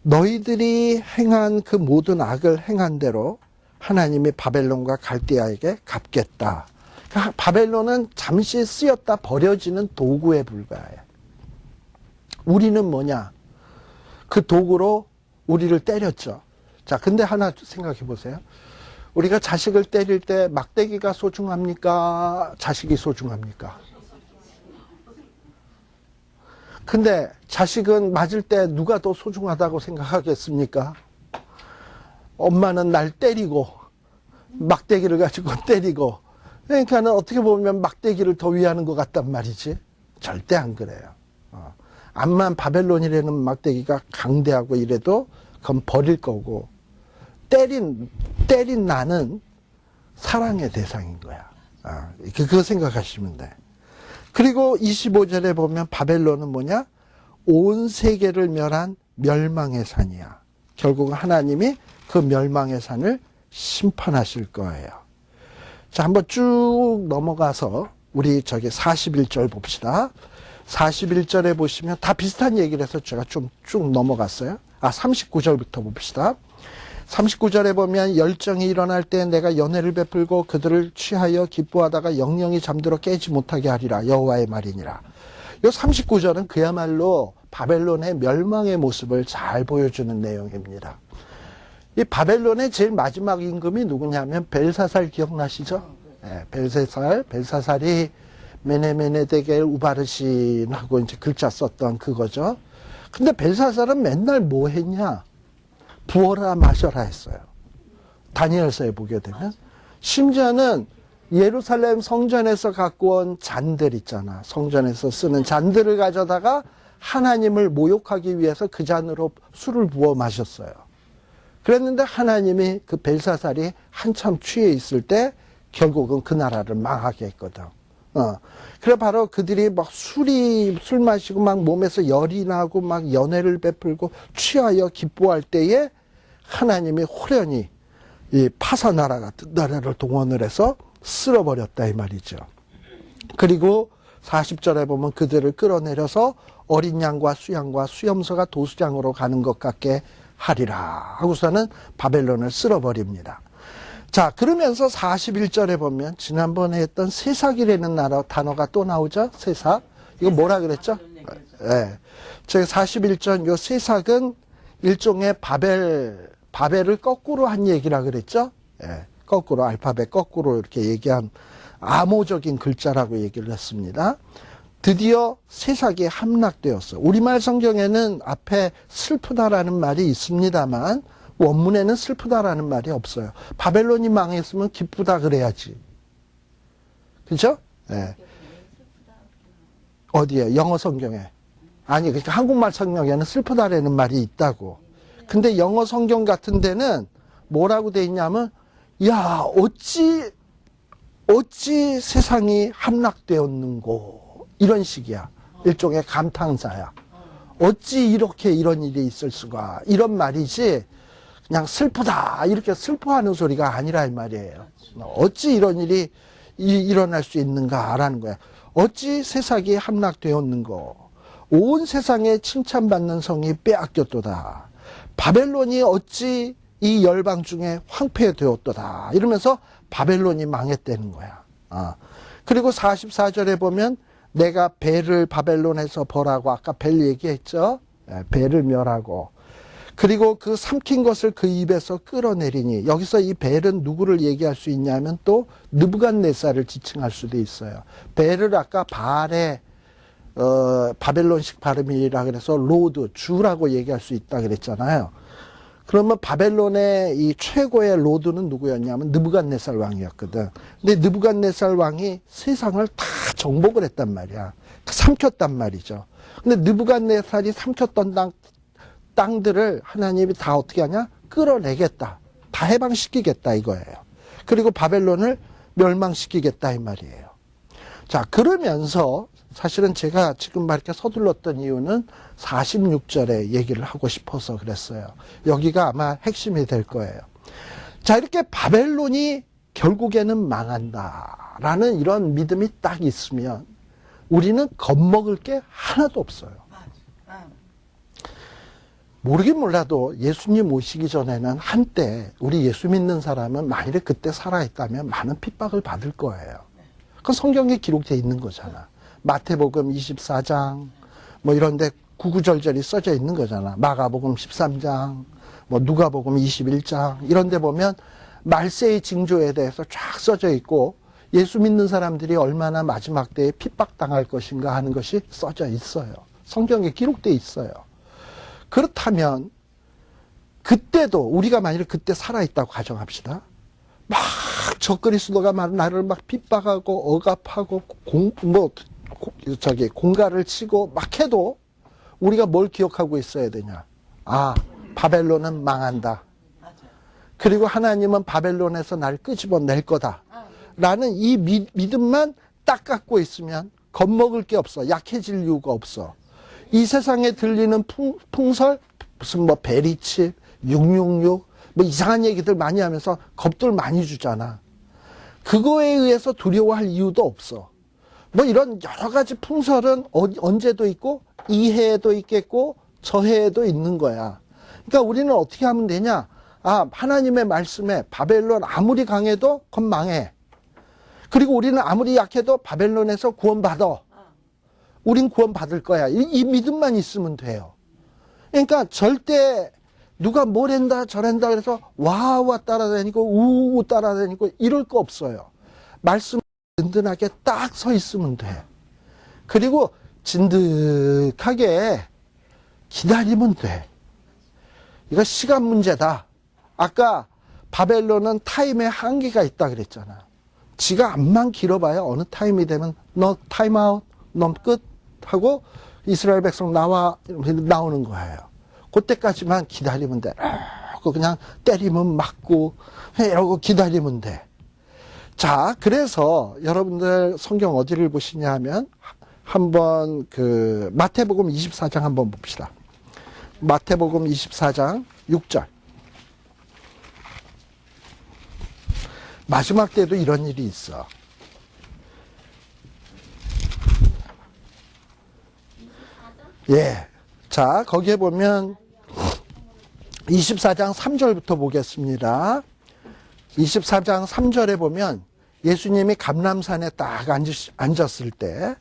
너희들이 행한 그 모든 악을 행한 대로 하나님이 바벨론과 갈대아에게 갚겠다. 그러니까 바벨론은 잠시 쓰였다 버려지는 도구에 불과해. 우리는 뭐냐? 그 도구로 우리를 때렸죠. 자, 근데 하나 생각해 보세요. 우리가 자식을 때릴 때 막대기가 소중합니까? 자식이 소중합니까? 근데 자식은 맞을 때 누가 더 소중하다고 생각하겠습니까? 엄마는 날 때리고 막대기를 가지고 때리고, 그러니까는 어떻게 보면 막대기를 더 위하는 것 같단 말이지. 절대 안 그래요. 암만 바벨론이라는 막대기가 강대하고 이래도 그건 버릴 거고, 때린 나는 사랑의 대상인 거야. 그거 생각하시면 돼. 그리고 25절에 보면 바벨론은 뭐냐? 온 세계를 멸한 멸망의 산이야. 결국은 하나님이 그 멸망의 산을 심판하실 거예요. 자, 한번 쭉 넘어가서 우리 저기 41절 봅시다. 41절에 보시면 다 비슷한 얘기를 해서 제가 좀 쭉 넘어갔어요. 39절부터 봅시다. 39절에 보면 열정이 일어날 때 내가 연회를 베풀고 그들을 취하여 기뻐하다가 영영이 잠들어 깨지 못하게 하리라. 여호와의 말이니라. 요 39절은 그야말로 바벨론의 멸망의 모습을 잘 보여주는 내용입니다. 이 바벨론의 제일 마지막 임금이 누구냐면 벨사살 기억나시죠? 네, 벨사살이 메네메네데겔 우바르신하고 이제 글자 썼던 그거죠. 근데 벨사살은 맨날 뭐 했냐? 부어라 마셔라 했어요. 다니엘서에 보게 되면. 심지어는 예루살렘 성전에서 갖고 온 잔들 있잖아. 성전에서 쓰는 잔들을 가져다가 하나님을 모욕하기 위해서 그 잔으로 술을 부어 마셨어요. 그랬는데 하나님이 그 벨사살이 한참 취해 있을 때 결국은 그 나라를 망하게 했거든. 그래 바로 그들이 막 술 마시고 막 몸에서 열이 나고 막 연회를 베풀고 취하여 기뻐할 때에 하나님이 호련히 이 파사 나라 같은 나라를 동원을 해서 쓸어버렸다 이 말이죠. 그리고 40절에 보면 그들을 끌어내려서 어린 양과 수양과 수염소가 도수장으로 가는 것 같게 하리라 하고서는 바벨론을 쓸어버립니다. 자, 그러면서 41절에 보면 지난번에 했던 세삭이라는 단어가 또 나오죠. 세삭. 이거 뭐라 그랬죠? 네. 저희 41절 요 세삭은 일종의 바벨을 거꾸로 한 얘기라 그랬죠. 네. 거꾸로 알파벳 거꾸로 이렇게 얘기한 암호적인 글자라고 얘기를 했습니다. 드디어 세삭이 함락되었어. 우리말 성경에는 앞에 슬프다라는 말이 있습니다만 원문에는 슬프다라는 말이 없어요. 바벨론이 망했으면 기쁘다 그래야지. 그죠? 네. 어디에? 영어 성경에. 아니, 그러니까 한국말 성경에는 슬프다라는 말이 있다고. 근데 영어 성경 같은 데는 뭐라고 돼 있냐면, 야, 어찌 세상이 함락되었는고. 이런 식이야. 일종의 감탄사야. 어찌 이렇게 이런 일이 있을 수가. 이런 말이지, 그냥 슬프다. 이렇게 슬퍼하는 소리가 아니라 이 말이에요. 어찌 이런 일이 일어날 수 있는가라는 거야. 어찌 세상이 함락되었는고. 온 세상에 칭찬받는 성이 빼앗겼도다. 바벨론이 어찌 이 열방 중에 황폐되었도다. 이러면서 바벨론이 망했다는 거야. 그리고 44절에 보면 내가 벨을 바벨론에서 벌하고, 아까 벨 얘기했죠. 벨을 멸하고, 그리고 그 삼킨 것을 그 입에서 끌어내리니, 여기서 이 벨은 누구를 얘기할 수 있냐면 또 느부갓네살을 지칭할 수도 있어요. 벨을 아까 바알의 바벨론식 발음이라 그래서 로드, 주라고 얘기할 수 있다 그랬잖아요. 그러면 바벨론의 이 최고의 로드는 누구였냐면 느부갓네살 왕이었거든. 근데 느부갓네살 왕이 세상을 다 정복을 했단 말이야. 삼켰단 말이죠. 근데 느부갓네살이 삼켰던 땅들을 하나님이 다 어떻게 하냐? 끌어내겠다. 다 해방시키겠다 이거예요. 그리고 바벨론을 멸망시키겠다 이 말이에요. 자, 그러면서 사실은 제가 지금 막 이렇게 서둘렀던 이유는 46절에 얘기를 하고 싶어서 그랬어요. 여기가 아마 핵심이 될 거예요. 자, 이렇게 바벨론이 결국에는 망한다라는 이런 믿음이 딱 있으면 우리는 겁먹을 게 하나도 없어요. 모르긴 몰라도 예수님 오시기 전에는 한때 우리 예수 믿는 사람은 만일에 그때 살아있다면 많은 핍박을 받을 거예요. 그건 성경에 기록되어 있는 거잖아. 마태복음 24장 뭐 이런데 구구절절이 써져 있는 거잖아. 마가복음 13장 뭐 누가복음 21장 이런 데 보면 말세의 징조에 대해서 쫙 써져 있고 예수 믿는 사람들이 얼마나 마지막 때에 핍박당할 것인가 하는 것이 써져 있어요. 성경에 기록되어 있어요. 그렇다면 그때도 우리가 만일 그때 살아있다고 가정합시다. 막 적그리스도가 나를 막 핍박하고 억압하고 공갈을 치고 막 해도 우리가 뭘 기억하고 있어야 되냐? 아, 바벨론은 망한다. 그리고 하나님은 바벨론에서 날 끄집어낼 거다. 라는 이 믿음만 딱 갖고 있으면 겁먹을 게 없어. 약해질 이유가 없어. 이 세상에 들리는 풍설, 무슨 뭐 베리칩, 666, 뭐 이상한 얘기들 많이 하면서 겁들 많이 주잖아. 그거에 의해서 두려워할 이유도 없어. 뭐 이런 여러 가지 풍설은 언제도 있고 이 해에도 있겠고 저 해에도 있는 거야. 그러니까 우리는 어떻게 하면 되냐? 아, 하나님의 말씀에 바벨론 아무리 강해도 건 망해. 그리고 우리는 아무리 약해도 바벨론에서 구원받아. 우린 구원받을 거야. 이 믿음만 있으면 돼요. 그러니까 절대 누가 뭐랜다 저랜다 그래서 와와 따라다니고 우우 따라다니고 이럴 거 없어요. 말씀 든든하게 딱 서 있으면 돼. 그리고 진득하게 기다리면 돼. 이거 시간 문제다. 아까 바벨론은 타임에 한계가 있다 그랬잖아. 지가 암만 길어봐야 어느 타임이 되면 너 타임아웃, 너 끝 하고 이스라엘 백성 나오는 거예요. 그때까지만 기다리면 돼. 그냥 때리면 맞고 이러고 기다리면 돼. 자, 그래서 여러분들 성경 어디를 보시냐 하면 한번 그 마태복음 24장 한번 봅시다. 마태복음 24장 6절. 마지막 때도 이런 일이 있어. 예. 자, 거기에 보면 24장 3절부터 보겠습니다. 24장 3절에 보면 예수님이 감람산에 딱 앉았을 때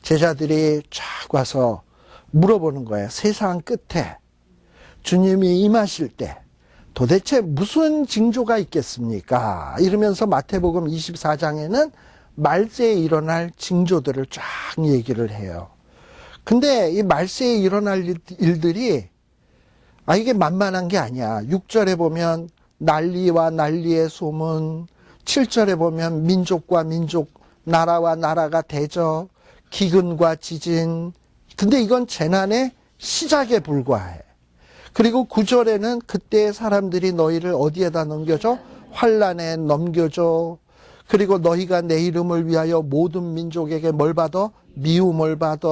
제자들이 쫙 와서 물어보는 거예요. 세상 끝에 주님이 임하실 때 도대체 무슨 징조가 있겠습니까? 이러면서 마태복음 24장에는 말세에 일어날 징조들을 쫙 얘기를 해요. 근데 이 말세에 일어날 일들이 이게 만만한 게 아니야. 6절에 보면 난리와 난리의 소문, 7절에 보면 민족과 민족, 나라와 나라가 대적, 기근과 지진. 근데 이건 재난의 시작에 불과해. 그리고 9절에는 그때 사람들이 너희를 어디에다 넘겨줘? 환란에 넘겨줘. 그리고 너희가 내 이름을 위하여 모든 민족에게 뭘 받아? 미움을 받아.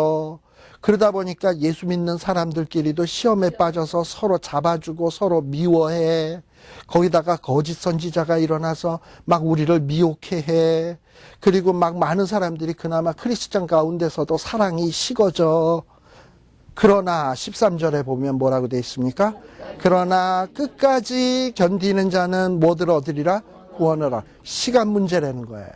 그러다 보니까 예수 믿는 사람들끼리도 시험에 빠져서 서로 잡아주고 서로 미워해. 거기다가 거짓 선지자가 일어나서 막 우리를 미혹해 해. 그리고 막 많은 사람들이 그나마 크리스찬 가운데서도 사랑이 식어져. 그러나 13절에 보면 뭐라고 돼 있습니까? 그러나 끝까지 견디는 자는 뭐들 얻으리라? 구원을 얻으리라. 시간 문제라는 거예요.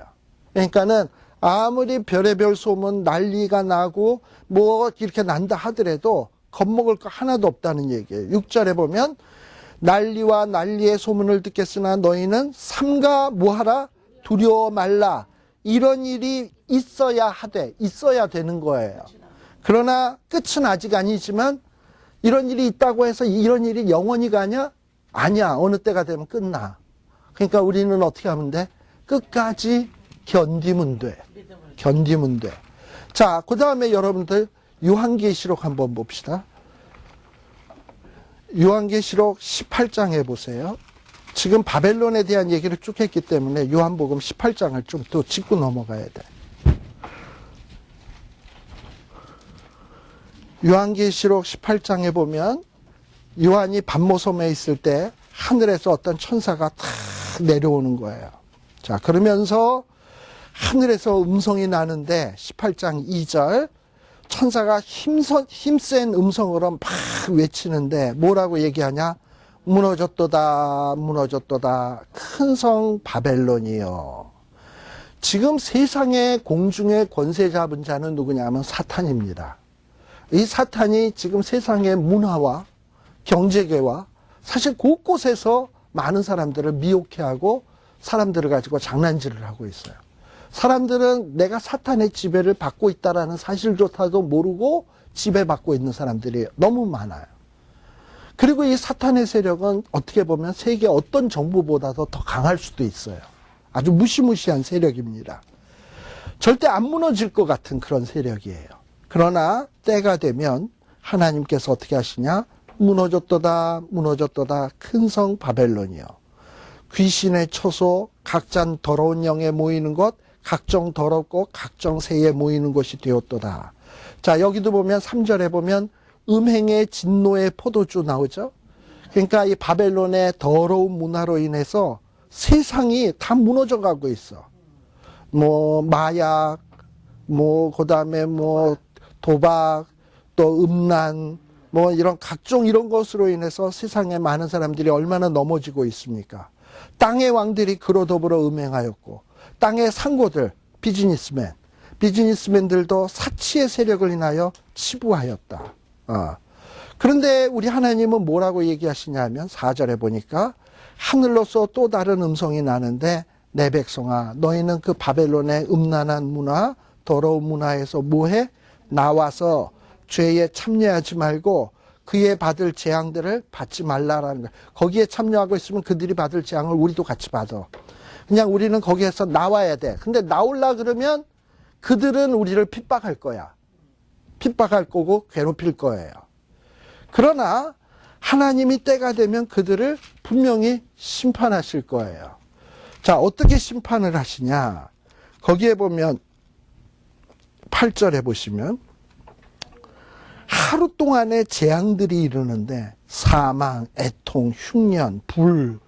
그러니까는 아무리 별의별 소문 난리가 나고 뭐 이렇게 난다 하더라도 겁먹을 거 하나도 없다는 얘기예요. 6절에 보면 난리와 난리의 소문을 듣겠으나 너희는 삼가 뭐하라? 두려워 말라. 이런 일이 있어야 하되 있어야 되는 거예요. 그러나 끝은 아직 아니지만 이런 일이 있다고 해서 이런 일이 영원히 가냐? 아니야. 어느 때가 되면 끝나. 그러니까 우리는 어떻게 하면 돼? 끝까지 견디면 돼. 견디면 돼. 자, 그 다음에 여러분들 요한계시록 한번 봅시다. 요한계시록 18장에 보세요. 지금 바벨론에 대한 얘기를 쭉 했기 때문에 요한복음 18장을 좀 더 짚고 넘어가야 돼. 요한계시록 18장에 보면 요한이 반모섬에 있을 때 하늘에서 어떤 천사가 탁 내려오는 거예요. 자, 그러면서 하늘에서 음성이 나는데 18장 2절 천사가 힘센 음성으로 막 외치는데 뭐라고 얘기하냐? 무너졌도다 무너졌도다 큰 성 바벨론이요. 지금 세상의 공중의 권세 잡은 자는 누구냐면 사탄입니다. 이 사탄이 지금 세상의 문화와 경제계와 사실 곳곳에서 많은 사람들을 미혹해하고 사람들을 가지고 장난질을 하고 있어요. 사람들은 내가 사탄의 지배를 받고 있다는 사실조차도 모르고 지배받고 있는 사람들이 너무 많아요. 그리고 이 사탄의 세력은 어떻게 보면 세계 어떤 정부보다도 더 강할 수도 있어요. 아주 무시무시한 세력입니다. 절대 안 무너질 것 같은 그런 세력이에요. 그러나 때가 되면 하나님께서 어떻게 하시냐? 무너졌도다 무너졌도다 큰 성 바벨론이요. 귀신의 처소 각잔 더러운 영에 모이는 것 각종 더럽고 각종 새에 모이는 것이 되었도다. 자, 여기도 보면 3절에 보면 음행의 진노의 포도주 나오죠. 그러니까 이 바벨론의 더러운 문화로 인해서 세상이 다 무너져 가고 있어. 뭐 마약, 뭐 그다음에 뭐 도박, 또 음란, 뭐 이런 각종 이런 것으로 인해서 세상에 많은 사람들이 얼마나 넘어지고 있습니까? 땅의 왕들이 그로 더불어 음행하였고 땅의 상고들, 비즈니스맨들도 사치의 세력을 인하여 치부하였다. 그런데 우리 하나님은 뭐라고 얘기하시냐면 4절에 보니까 하늘로서 또 다른 음성이 나는데 내 백성아 너희는 그 바벨론의 음란한 문화 더러운 문화에서 뭐해? 나와서 죄에 참여하지 말고 그에 받을 재앙들을 받지 말라라는 거예요. 거기에 참여하고 있으면 그들이 받을 재앙을 우리도 같이 받아. 그냥 우리는 거기에서 나와야 돼. 근데 나올라 그러면 그들은 우리를 핍박할 거야. 핍박할 거고 괴롭힐 거예요. 그러나 하나님이 때가 되면 그들을 분명히 심판하실 거예요. 자, 어떻게 심판을 하시냐? 거기에 보면 8절에 보시면 하루 동안의 재앙들이 이르는데 사망, 애통, 흉년, 불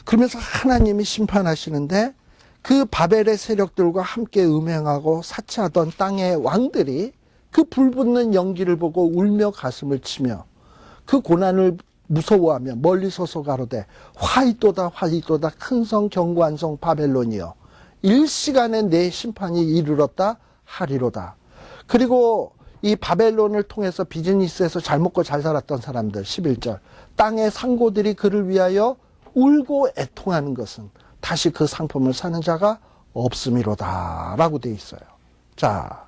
그러면서 하나님이 심판하시는데 그 바벨의 세력들과 함께 음행하고 사치하던 땅의 왕들이 그 불붙는 연기를 보고 울며 가슴을 치며 그 고난을 무서워하며 멀리 서서 가로되 화이도다 화이도다 큰 성 견고한 성 바벨론이여 일시간에 내 심판이 이르렀다 하리로다. 그리고 이 바벨론을 통해서 비즈니스에서 잘 먹고 잘 살았던 사람들 11절 땅의 상고들이 그를 위하여 울고 애통하는 것은 다시 그 상품을 사는 자가 없음이로다 라고 돼 있어요. 자,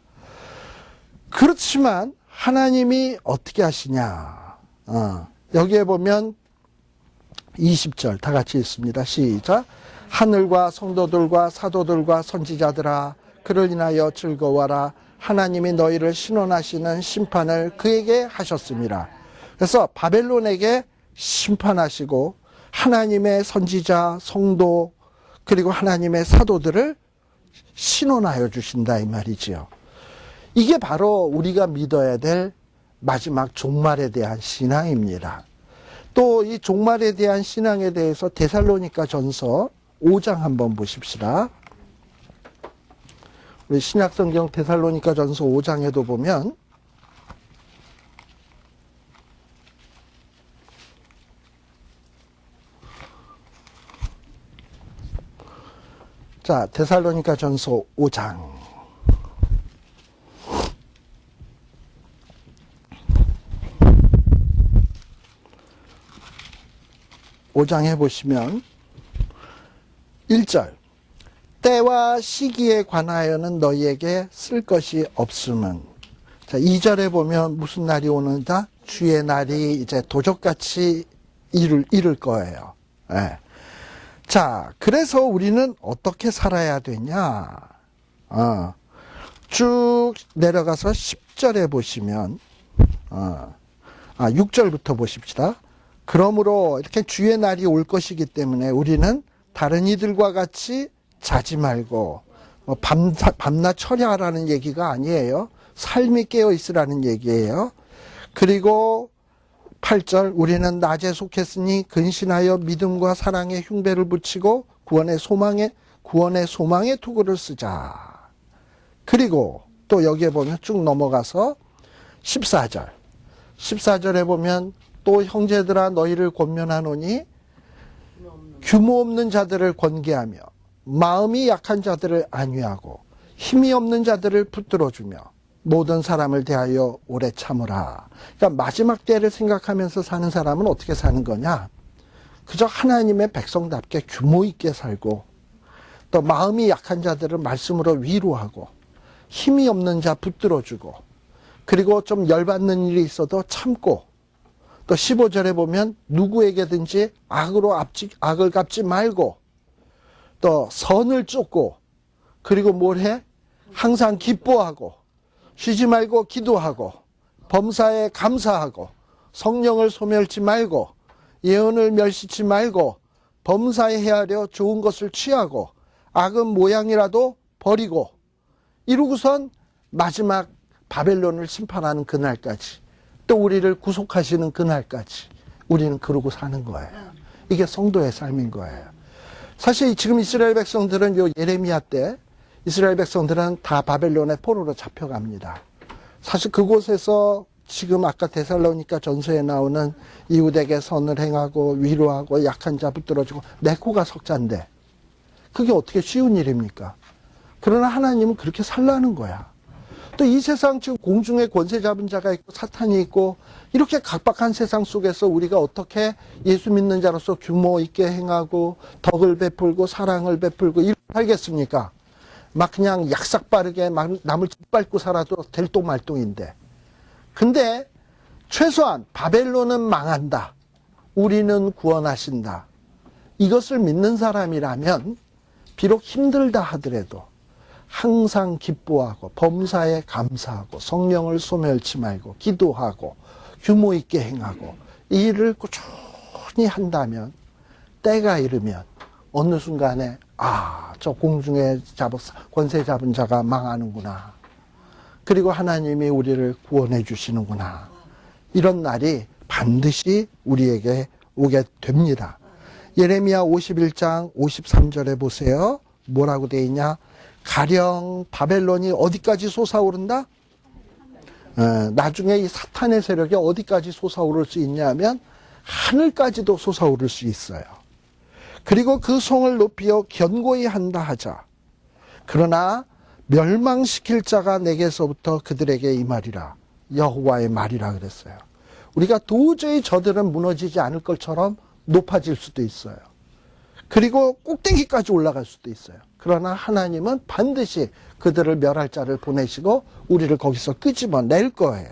그렇지만 하나님이 어떻게 하시냐? 여기에 보면 20절 다 같이 읽습니다. 시작. 하늘과 성도들과 사도들과 선지자들아 그를 인하여 즐거워하라. 하나님이 너희를 신원하시는 심판을 그에게 하셨습니다. 그래서 바벨론에게 심판하시고 하나님의 선지자, 성도, 그리고 하나님의 사도들을 신원하여 주신다 이 말이지요. 이게 바로 우리가 믿어야 될 마지막 종말에 대한 신앙입니다. 또 이 종말에 대한 신앙에 대해서 데살로니가 전서 5장 한번 보십시다. 우리 신약성경 데살로니가 전서 5장에도 보면 자, 데살로니가 전서 5장 5장에 보시면 1절 때와 시기에 관하여는 너희에게 쓸 것이 없음은. 자, 2절에 보면 무슨 날이 오는가? 주의 날이 이제 도적같이 이를 거예요. 예. 자, 그래서 우리는 어떻게 살아야 되냐? 쭉 내려가서 10절에 보시면, 6절부터 보십시다. 그러므로 이렇게 주의 날이 올 것이기 때문에 우리는 다른 이들과 같이 자지 말고, 밤낮 처리하라는 얘기가 아니에요. 삶이 깨어 있으라는 얘기예요. 그리고 8절 우리는 낮에 속했으니 근신하여 믿음과 사랑의 흉배를 붙이고 구원의 소망의 투구를 쓰자. 그리고 또 여기에 보면 쭉 넘어가서 14절에 보면 또 형제들아 너희를 권면하노니 규모 없는 자들을 권계하며 마음이 약한 자들을 안위하고 힘이 없는 자들을 붙들어주며 모든 사람을 대하여 오래 참으라. 그러니까 마지막 때를 생각하면서 사는 사람은 어떻게 사는 거냐? 그저 하나님의 백성답게 규모 있게 살고 또 마음이 약한 자들을 말씀으로 위로하고 힘이 없는 자 붙들어주고 그리고 좀 열받는 일이 있어도 참고 또 15절에 보면 누구에게든지 악을 갚지 말고 또 선을 쫓고 그리고 뭘 해? 항상 기뻐하고 쉬지 말고 기도하고 범사에 감사하고 성령을 소멸치 말고 예언을 멸시치 말고 범사에 헤아려 좋은 것을 취하고 악은 모양이라도 버리고 이루고선 마지막 바벨론을 심판하는 그날까지 또 우리를 구속하시는 그날까지 우리는 그러고 사는 거예요. 이게 성도의 삶인 거예요. 사실 지금 이스라엘 백성들은 요 예레미야 때 이스라엘 백성들은 다 바벨론의 포로로 잡혀갑니다. 사실 그곳에서 지금 아까 데살로니가 전서에 나오는 이웃에게 선을 행하고 위로하고 약한 자 붙들어주고 내 코가 석자인데 그게 어떻게 쉬운 일입니까? 그러나 하나님은 그렇게 살라는 거야. 또 이 세상 지금 공중에 권세 잡은 자가 있고 사탄이 있고 이렇게 각박한 세상 속에서 우리가 어떻게 예수 믿는 자로서 규모 있게 행하고 덕을 베풀고 사랑을 베풀고 이렇게 살겠습니까? 막 그냥 약삭 빠르게 막 남을 짓밟고 살아도 될똥말똥인데. 근데 최소한 바벨론은 망한다. 우리는 구원하신다. 이것을 믿는 사람이라면 비록 힘들다 하더라도 항상 기뻐하고 범사에 감사하고 성령을 소멸치 말고 기도하고 규모 있게 행하고 이 일을 꾸준히 한다면 때가 이르면 어느 순간에 저 공중에 권세 잡은 자가 망하는구나. 그리고 하나님이 우리를 구원해 주시는구나. 이런 날이 반드시 우리에게 오게 됩니다. 예레미야 51장 53절에 보세요. 뭐라고 되어 있냐? 가령 바벨론이 어디까지 솟아오른다? 나중에 이 사탄의 세력이 어디까지 솟아오를 수 있냐면 하늘까지도 솟아오를 수 있어요. 그리고 그 성을 높이어 견고히 한다 하자. 그러나 멸망시킬 자가 내게서부터 그들에게 임하리라. 여호와의 말이라 그랬어요. 우리가 도저히 저들은 무너지지 않을 것처럼 높아질 수도 있어요. 그리고 꼭대기까지 올라갈 수도 있어요. 그러나 하나님은 반드시 그들을 멸할 자를 보내시고 우리를 거기서 끄집어낼 거예요.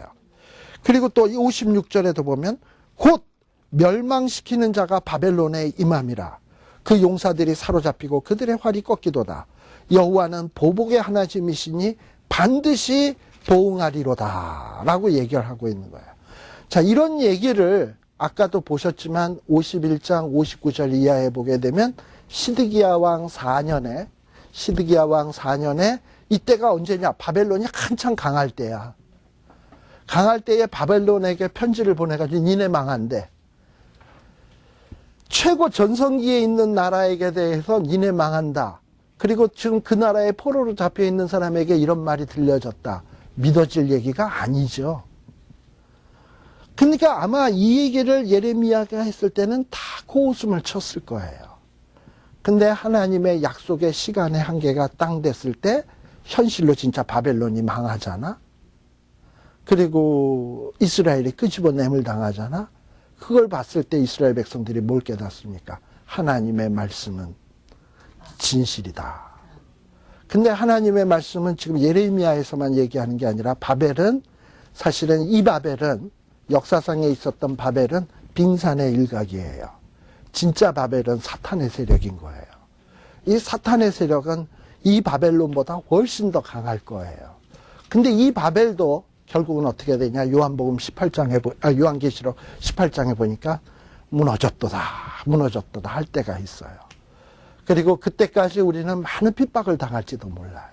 그리고 또 56절에도 보면 곧 멸망시키는 자가 바벨론에 임함이라. 그 용사들이 사로잡히고 그들의 활이 꺾이도다. 여호와는 보복의 하나님이시니 반드시 보응하리로다 라고 얘기를 하고 있는 거예요. 자, 이런 얘기를 아까도 보셨지만 51장 59절 이하에 보게 되면 시드기야 왕 4년에 이때가 언제냐? 바벨론이 한창 강할 때야. 강할 때에 바벨론에게 편지를 보내가지고 니네 망한대. 최고 전성기에 있는 나라에게 대해서 니네 망한다. 그리고 지금 그 나라에 포로로 잡혀있는 사람에게 이런 말이 들려졌다. 믿어질 얘기가 아니죠. 그러니까 아마 이 얘기를 예레미야가 했을 때는 다 코웃음을 쳤을 거예요. 근데 하나님의 약속의 시간의 한계가 땅 됐을 때 현실로 진짜 바벨론이 망하잖아. 그리고 이스라엘이 끄집어냄을 당하잖아. 그걸 봤을 때 이스라엘 백성들이 뭘 깨닫습니까? 하나님의 말씀은 진실이다. 근데 하나님의 말씀은 지금 예레미야에서만 얘기하는 게 아니라 바벨은 사실은 이 바벨은 역사상에 있었던 바벨은 빙산의 일각이에요. 진짜 바벨은 사탄의 세력인 거예요. 이 사탄의 세력은 이 바벨론보다 훨씬 더 강할 거예요. 근데 이 바벨도 결국은 어떻게 되냐? 요한복음 18장에 요한계시록 18장에 보니까 무너졌도다 할 때가 있어요. 그리고 그때까지 우리는 많은 핍박을 당할지도 몰라요.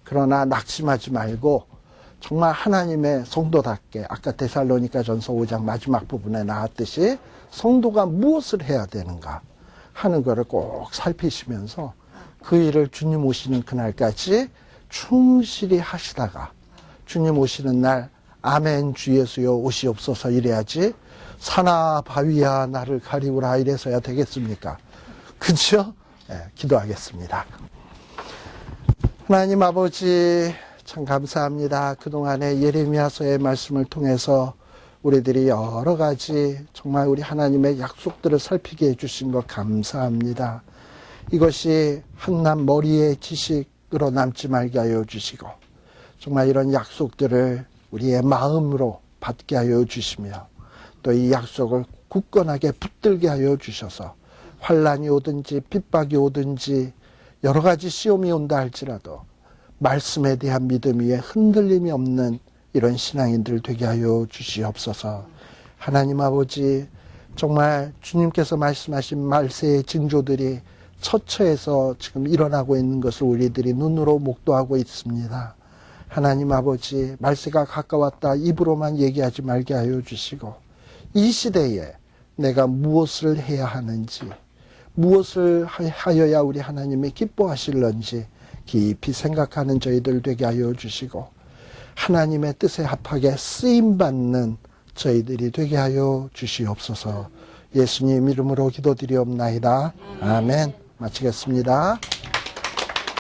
그러나 낙심하지 말고 정말 하나님의 성도답게 아까 데살로니가전서 5장 마지막 부분에 나왔듯이 성도가 무엇을 해야 되는가 하는 것을 꼭 살피시면서 그 일을 주님 오시는 그날까지 충실히 하시다가 주님 오시는 날 아멘 주 예수여 오시옵소서 이래야지 산하 바위야 나를 가리우라 이래서야 되겠습니까? 그렇죠? 네, 기도하겠습니다. 하나님 아버지 참 감사합니다. 그동안에 예레미야서의 말씀을 통해서 우리들이 여러 가지 정말 우리 하나님의 약속들을 살피게 해주신 것 감사합니다. 이것이 한낱 머리의 지식으로 남지 말게 하여 주시고 정말 이런 약속들을 우리의 마음으로 받게 하여 주시며 또 이 약속을 굳건하게 붙들게 하여 주셔서 환난이 오든지 핍박이 오든지 여러 가지 시험이 온다 할지라도 말씀에 대한 믿음 위에 흔들림이 없는 이런 신앙인들 되게 하여 주시옵소서. 하나님 아버지 정말 주님께서 말씀하신 말세의 징조들이 처처에서 지금 일어나고 있는 것을 우리들이 눈으로 목도하고 있습니다. 하나님 아버지 말세가 가까웠다 입으로만 얘기하지 말게 하여 주시고 이 시대에 내가 무엇을 해야 하는지 무엇을 하여야 우리 하나님이 기뻐하실런지 깊이 생각하는 저희들 되게 하여 주시고 하나님의 뜻에 합하게 쓰임받는 저희들이 되게 하여 주시옵소서. 예수님 이름으로 기도드리옵나이다. 아멘. 마치겠습니다.